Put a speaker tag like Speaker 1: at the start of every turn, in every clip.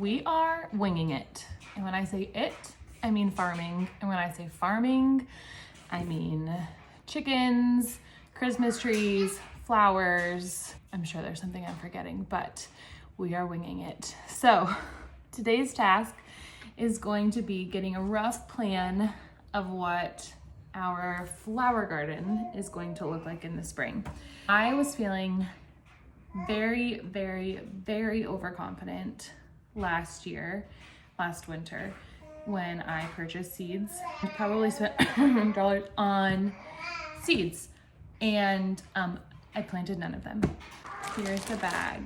Speaker 1: we are winging it. And when I say it, I mean farming. And when I say farming, I mean chickens, Christmas trees, flowers. I'm sure there's something I'm forgetting, but we are winging it. So today's task is going to be getting a rough plan of what our flower garden is going to look like in the spring. I was feeling very, very, very overconfident last winter, when I purchased seeds. I probably spent $100 on seeds, and I planted none of them. Here's the bag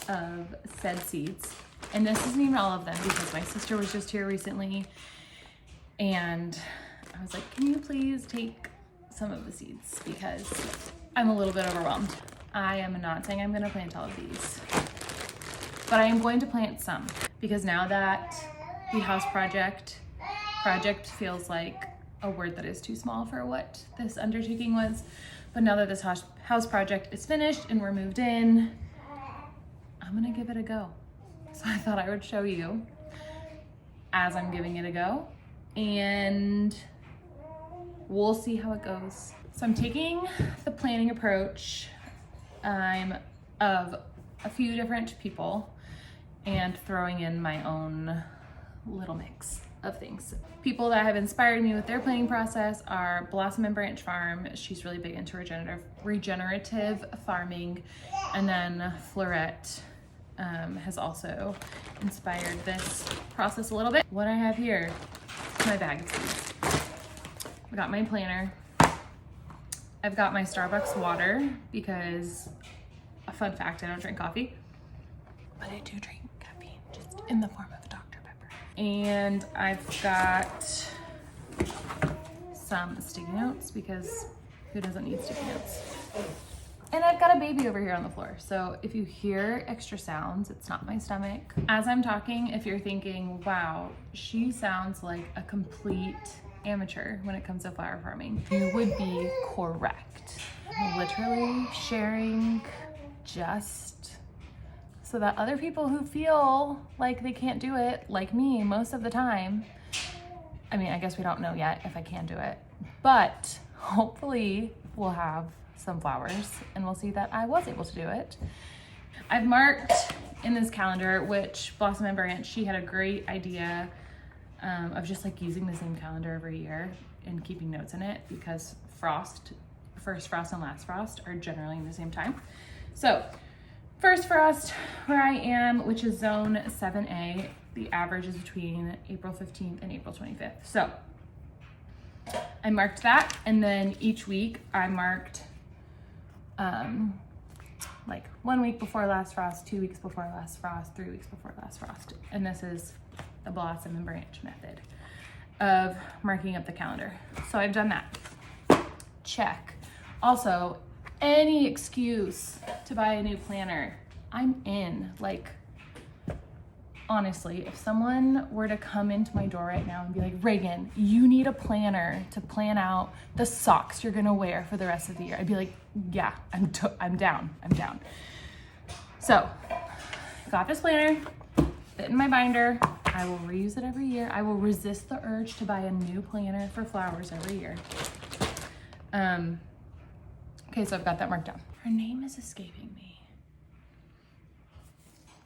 Speaker 1: of said seeds. And this isn't even all of them because my sister was just here recently, and I was like, can you please take some of the seeds because I'm a little bit overwhelmed. I am not saying I'm gonna plant all of these, but I am going to plant some because now that the house project feels like a word that is too small for what this undertaking was. But now that this house project is finished and we're moved in, I'm gonna give it a go. So I thought I would show you as I'm giving it a go, and we'll see how it goes. So I'm taking the planning approach of a few different people and throwing in my own little mix of things. People that have inspired me with their planning process are Blossom and Branch Farm. She's really big into regenerative farming. And then Florette has also inspired this process a little bit. What I have here is my bag of seeds. I got my planner. I've got my Starbucks water because, a fun fact, I don't drink coffee, but I do drink caffeine, just in the form of Dr. Pepper. And I've got some sticky notes because who doesn't need sticky notes? And I've got a baby over here on the floor. So if you hear extra sounds, it's not my stomach. As I'm talking, if you're thinking, wow, she sounds like a complete amateur when it comes to flower farming, you would be correct. I'm literally sharing just so that other people who feel like they can't do it, like me most of the time, I mean, I guess we don't know yet if I can do it, but hopefully we'll have some flowers and we'll see that I was able to do it. I've marked in this calendar, which Blossom and Branch, she had a great idea of just like using the same calendar every year and keeping notes in it because first frost and last frost are generally in the same time. So first frost where I am, which is zone 7A, the average is between April 15th and April 25th. So I marked that, and then each week I marked like 1 week before last frost, 2 weeks before last frost, 3 weeks before last frost. And this is the Blossom and Branch method of marking up the calendar. So I've done that. Check. Also, any excuse to buy a new planner, I'm in. Like, honestly, if someone were to come into my door right now and be like, Reagan, you need a planner to plan out the socks you're gonna wear for the rest of the year, I'd be like, yeah, I'm down. So, got this planner, fit in my binder. I will reuse it every year. I will resist the urge to buy a new planner for flowers every year. Okay, so I've got that marked down. Her name is escaping me.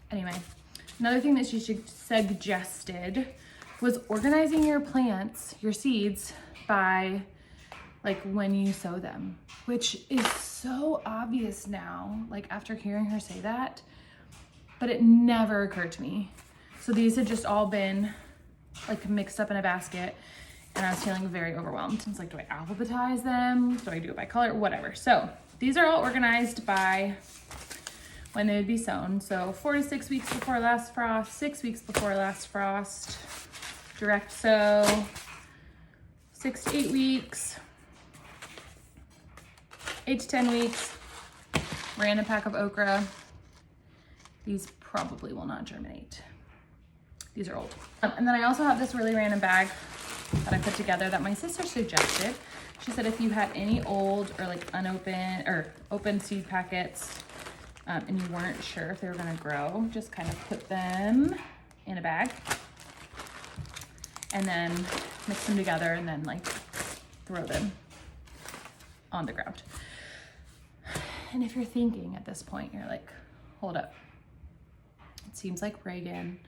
Speaker 1: Anyway, another thing that she suggested was organizing your plants, your seeds, by like when you sow them, which is so obvious now, like after hearing her say that, but it never occurred to me. So these had just all been like mixed up in a basket, and I was feeling very overwhelmed. I was like, do I alphabetize them? Do I do it by color? Whatever. So these are all organized by when they would be sown. So 4 to 6 weeks before last frost, 6 weeks before last frost, direct sow, 6 to 8 weeks, 8 to 10 weeks, random pack of okra. These probably will not germinate. These are old. And then I also have this really random bag that I put together that my sister suggested. She said if you had any old or like unopened or open seed packets, and you weren't sure if they were gonna grow, just kind of put them in a bag and then mix them together and then like throw them on the ground. And if you're thinking at this point, you're like, hold up. It seems like Reagan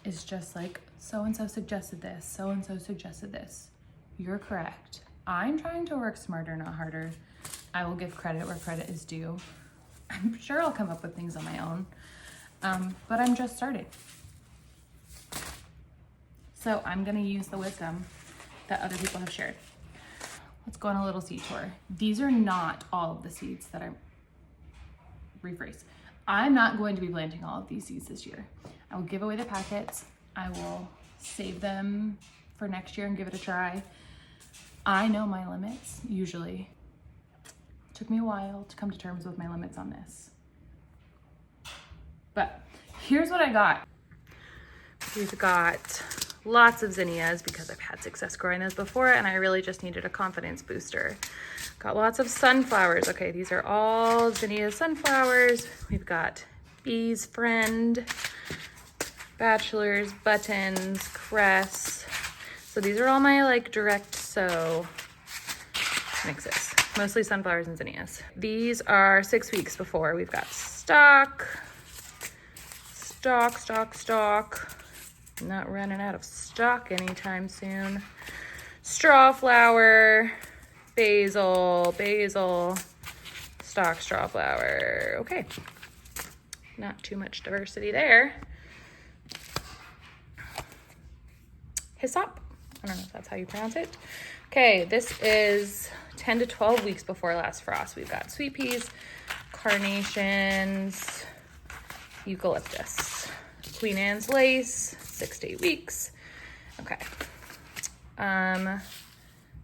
Speaker 1: is just like, so-and-so suggested this, so-and-so suggested this. You're correct. I'm trying to work smarter, not harder. I will give credit where credit is due. I'm sure I'll come up with things on my own, but I'm just starting. So I'm gonna use the wisdom that other people have shared. Let's go on a little seed tour. These are not all of the seeds that I'm not going to be planting all of these seeds this year. I will give away the packets. I will save them for next year and give it a try. I know my limits, usually. It took me a while to come to terms with my limits on this. But here's what I got. We've got lots of zinnias because I've had success growing those before and I really just needed a confidence booster. Got lots of sunflowers. Okay, these are all zinnia sunflowers. We've got Bee's Friend, Bachelor's, Buttons, Cress. So these are all my like direct sow mixes, mostly sunflowers and zinnias. These are 6 weeks before. We've got stock. Not running out of stock anytime soon. Straw flower, basil, stock, straw flower. Okay, not too much diversity there. Hyssop, I don't know if that's how you pronounce it. Okay, this is 10 to 12 weeks before last frost. We've got sweet peas, carnations, eucalyptus, Queen Anne's lace, 6 to 8 weeks. Okay.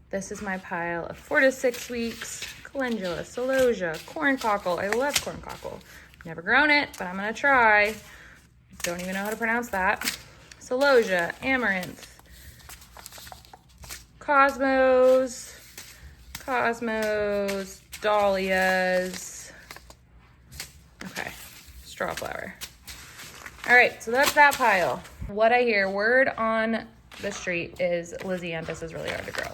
Speaker 1: This is my pile of 4 to 6 weeks. Calendula, celosia, corn cockle. I love corn cockle. Never grown it, but I'm gonna try. Don't even know how to pronounce that. Celosia, amaranth, cosmos, dahlias. Okay, straw flower. All right, so that's that pile. What I hear, word on the street is Lysianthus is really hard to grow.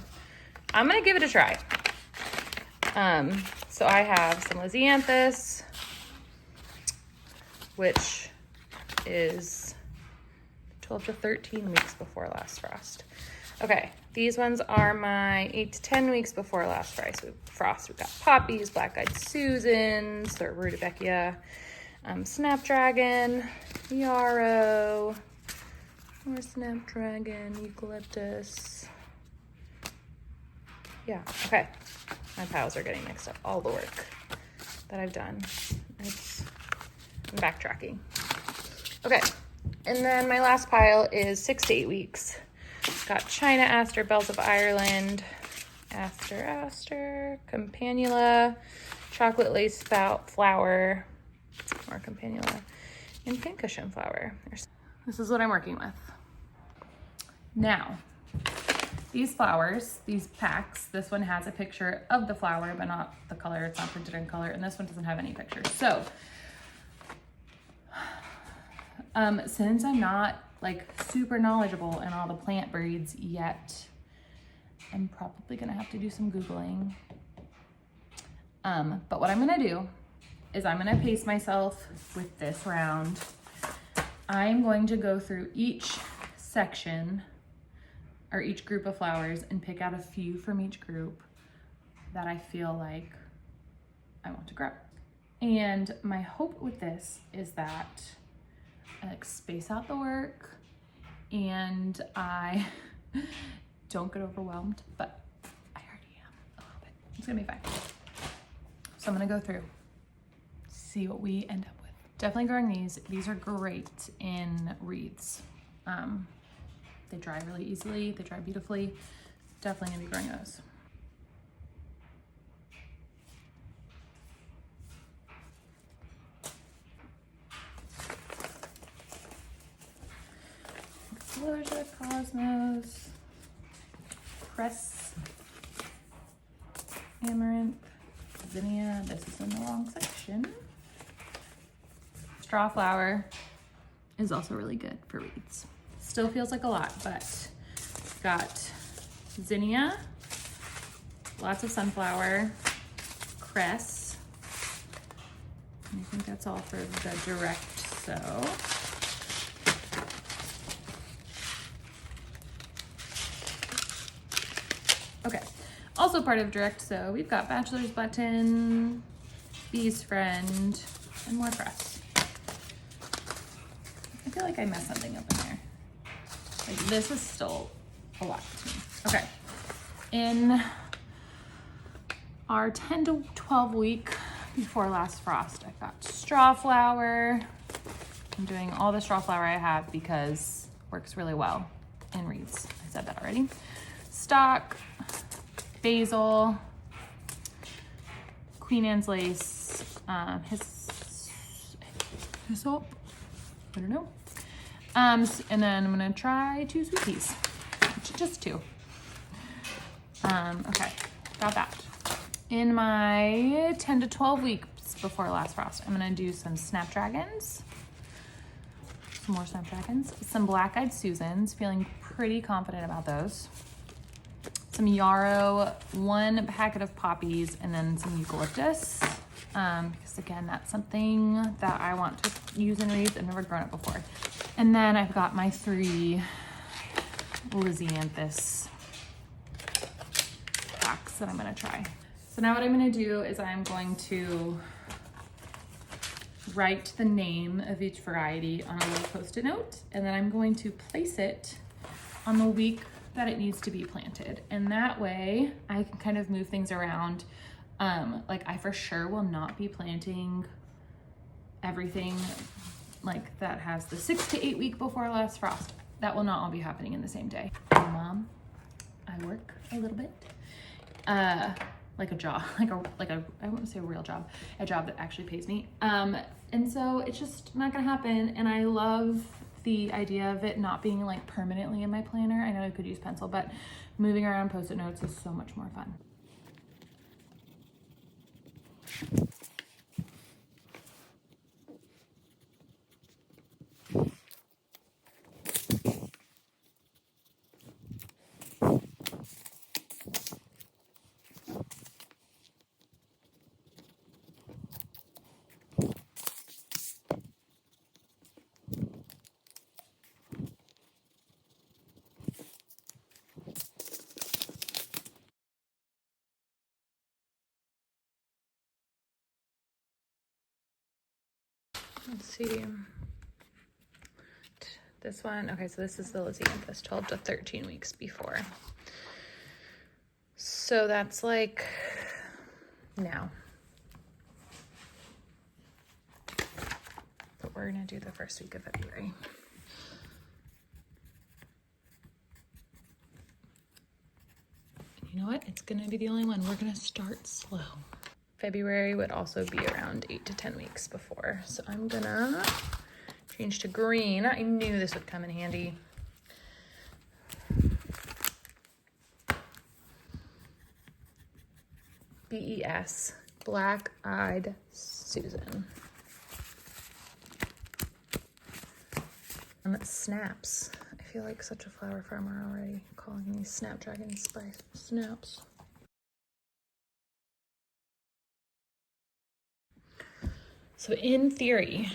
Speaker 1: I'm gonna give it a try. So I have some Lysianthus, which is 12 to 13 weeks before last frost. Okay, these ones are my 8 to 10 weeks before last frost. We've got poppies, black-eyed Susans, or rudbeckia, snapdragon, yarrow, more snapdragon, eucalyptus. Yeah, okay. My piles are getting mixed up. All the work that I've done. I'm backtracking. Okay, and then my last pile is 6 to 8 weeks. Got China Aster, Bells of Ireland, Aster, Campanula, Chocolate Lace Flower, or Campanula, and Pincushion Flower. This is what I'm working with. Now, these flowers, these packs, this one has a picture of the flower, but not the color. It's not printed in color, and this one doesn't have any pictures. So, since I'm not like super knowledgeable in all the plant breeds yet, I'm probably gonna have to do some Googling. But what I'm gonna do is I'm gonna pace myself with this round. I'm going to go through each section or each group of flowers and pick out a few from each group that I feel like I want to grow. And my hope with this is that I like space out the work and I don't get overwhelmed, but I already am a little bit. It's gonna be fine. So I'm gonna go through, see what we end up with. Definitely growing these. These are great in wreaths. They dry really easily, they dry beautifully. Definitely gonna be growing those. Celosia, Cosmos, Cress, Amaranth, Zinnia. This is in the wrong section. straw flour is also really good for wreaths. Still feels like a lot, but got zinnia, lots of sunflower, cress. And I think that's all for the direct sew. Okay, also part of direct sew, we've got bachelor's button, bee's friend, and more cress. I feel like I messed something up in there. Like this is still a lot to me. Okay, in our 10 to 12 week before last frost, I've got straw flour. I'm doing all the straw flour I have because it works really well in wreaths. I said that already. Stock, basil, Queen Anne's lace, hyssop, I don't know. And then I'm gonna try 2 sweet peas, just 2. Okay, got that. In my 10 to 12 weeks before last frost, I'm gonna do some snapdragons, some more snapdragons, some black-eyed Susans, feeling pretty confident about those. Some yarrow, 1 packet of poppies, and then some eucalyptus. Because again, that's something that I want to use in wreaths. I've never grown it before. And then I've got my 3 Lysianthus packs that I'm gonna try. So now what I'm gonna do is I'm going to write the name of each variety on a little Post-it note, and then I'm going to place it on the week that it needs to be planted. And that way I can kind of move things around. Like I for sure will not be planting everything like that has the 6 to 8 week before last frost. That will not all be happening in the same day. Mom, I work a little bit, like a job, like a, I wouldn't say a real job, a job that actually pays me. And so it's just not gonna happen. And I love the idea of it not being like permanently in my planner. I know I could use pencil, but moving around Post-it notes is so much more fun. Let's see. This one, okay, so this is the Lysianthus, 12 to 13 weeks before. So that's like now. But we're gonna do the first week of February. You know what? It's gonna be the only one. We're gonna start slow. February would also be around 8 to 10 weeks before. So I'm gonna change to green. I knew this would come in handy. BES, Black-Eyed Susan. Snaps. I feel like such a flower farmer already, calling these snapdragons by snaps. So in theory,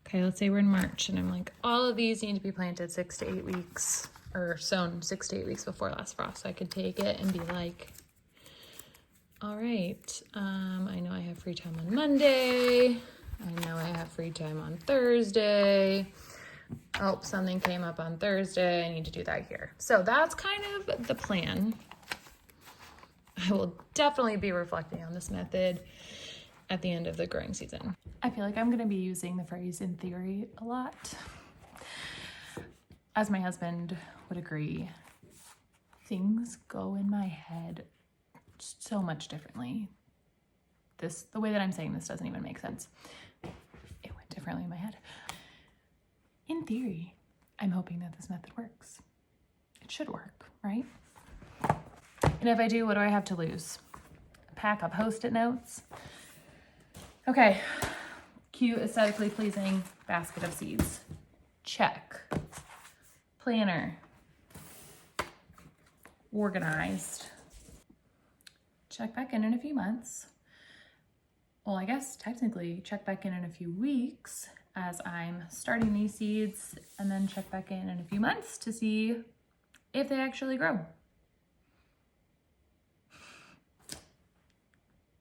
Speaker 1: okay, let's say we're in March and I'm like, all of these need to be planted 6 to 8 weeks or sown 6 to 8 weeks before last frost. So I could take it and be like, all right, I know I have free time on Monday. I know I have free time on Thursday. Oh, something came up on Thursday. I need to do that here. So that's kind of the plan. I will definitely be reflecting on this method at the end of the growing season. I feel like I'm going to be using the phrase in theory a lot. As my husband would agree, things go in my head so much differently. The way that I'm saying this doesn't even make sense. It went differently in my head. In theory, I'm hoping that this method works. It should work, right? And if I do, what do I have to lose? pack of Post-it notes. Okay, cute, aesthetically pleasing basket of seeds. Check. Planner. Organized. Check back in a few months. Well, I guess technically check back in a few weeks as I'm starting these seeds, and then check back in a few months to see if they actually grow.